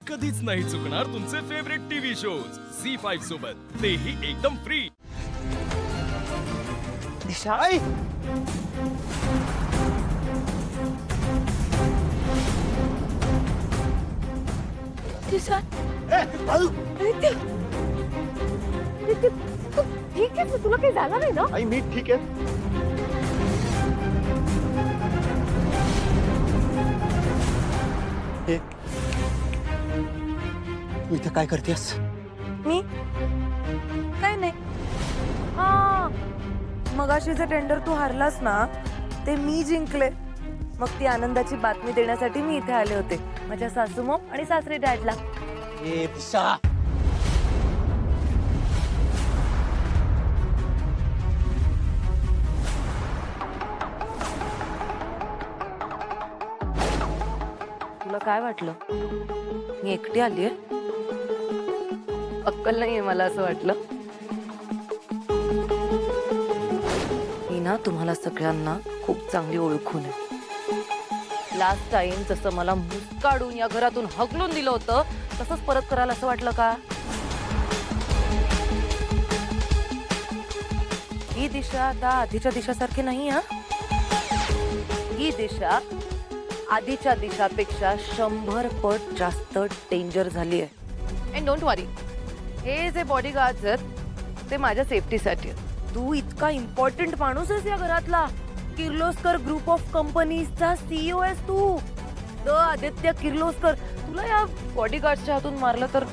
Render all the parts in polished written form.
कधीच नाही चुकणार तुमचे फेवरेट टीव्ही शोज झी5 सोबत, तेही एकदम फ्री। दिशा आई दिशा ए, आऊ. आदित्य आदित्य, तू ठीक आहे? तुला काही झालं नाही ना? आई मी ठीक आहे। ए, तू इथं काय करतेस? मी काय नाही। हा, मगाशी जे टेंडर तू हारलास ना, ते मी जिंकले। मग ती आनंदाची बातमी देण्यासाठी मी इथे आले होते, माझ्या सासूमॉम आणि सासरे डॅडला। ए दिशा, तुला काय वाटलं मी एकटी आलीये? अक्कल नाहीये मला असं वाटलं। मी ना तुम्हाला सगळ्यांना खूप चांगली ओळखून आहे। लास्ट टाइम जसं मला मुस्काडून या घरातून हकलून दिलं होतं, तसंच परत करायला असं वाटलं का? ही दिशा आता आधीच्या दिशासारखी नाही हा। ही दिशा आधीच्या दिशापेक्षा 100 पट जास्त डेंजर झाली आहे। अँड डोंट वरी, हे जे बॉडीगार्ड्स आहेत ते माझ्या सेफ्टीसाठी आहेत। तू इतका इम्पॉर्टंट माणूस आहेस या घरातला। किर्लोस्कर ग्रुप ऑफ कंपनीजचा सीईओ आहेस तू, द आदित्य किर्लोस्कर। तुला या बॉडीगार्डच्या हातून मारलं तर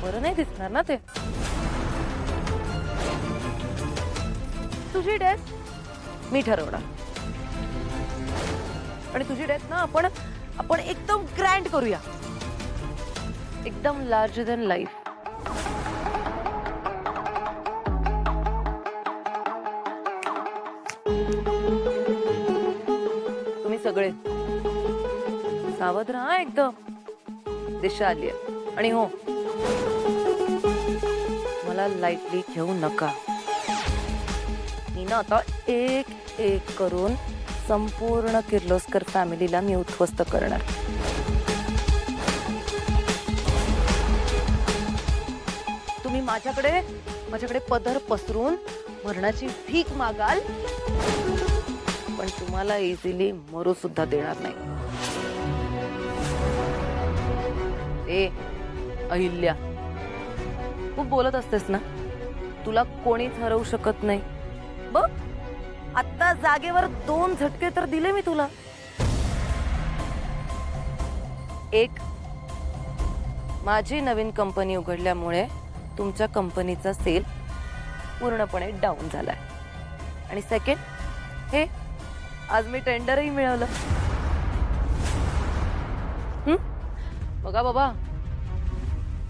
बरं नाही दिसणार ना ते। तुझी डेथ मी ठरवणार, आणि तुझी डेथ ना आपण एकदम ग्रँड करूया, एकदम लार्जर दॅन लाईफ। तुम्ही सगळे सावध राहा एकदम। दिशा आली आहे, आणि हो, मला लाईटली घेऊ नका। मी ना आता एक एक करून संपूर्ण किर्लोस्कर फॅमिलीला मी उद्ध्वस्त करणार। तुम्ही माझ्याकडे पदर पसरून मरणाची भीक मागाल, पण तुम्हाला इझिली मरू सुद्धा देणार नाही। ए अहिल्या, खूप बोलत असतेस ना, तुला कोणीच हरवू शकत नाही बघ। आता जागेवर 2 झटके तर दिले मी तुला। एक, माझी नवीन कंपनी उघडल्यामुळे तुमच्या कंपनीचा सेल पूर्णपणे डाऊन झालाय, आणि सेकंड, हे आज मी टेंडरही मिळवलं। बघा बाबा,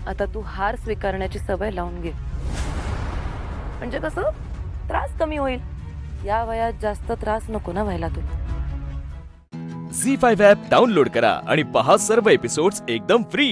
आता तू हार स्वीकारण्याची सवय लावून घे, म्हणजे कसं त्रास कमी होईल। या वयात जास्त त्रास नको ना व्हायला तुला। झी5 ॲप डाउनलोड करा आणि पहा सर्व एपिसोड्स एकदम फ्री।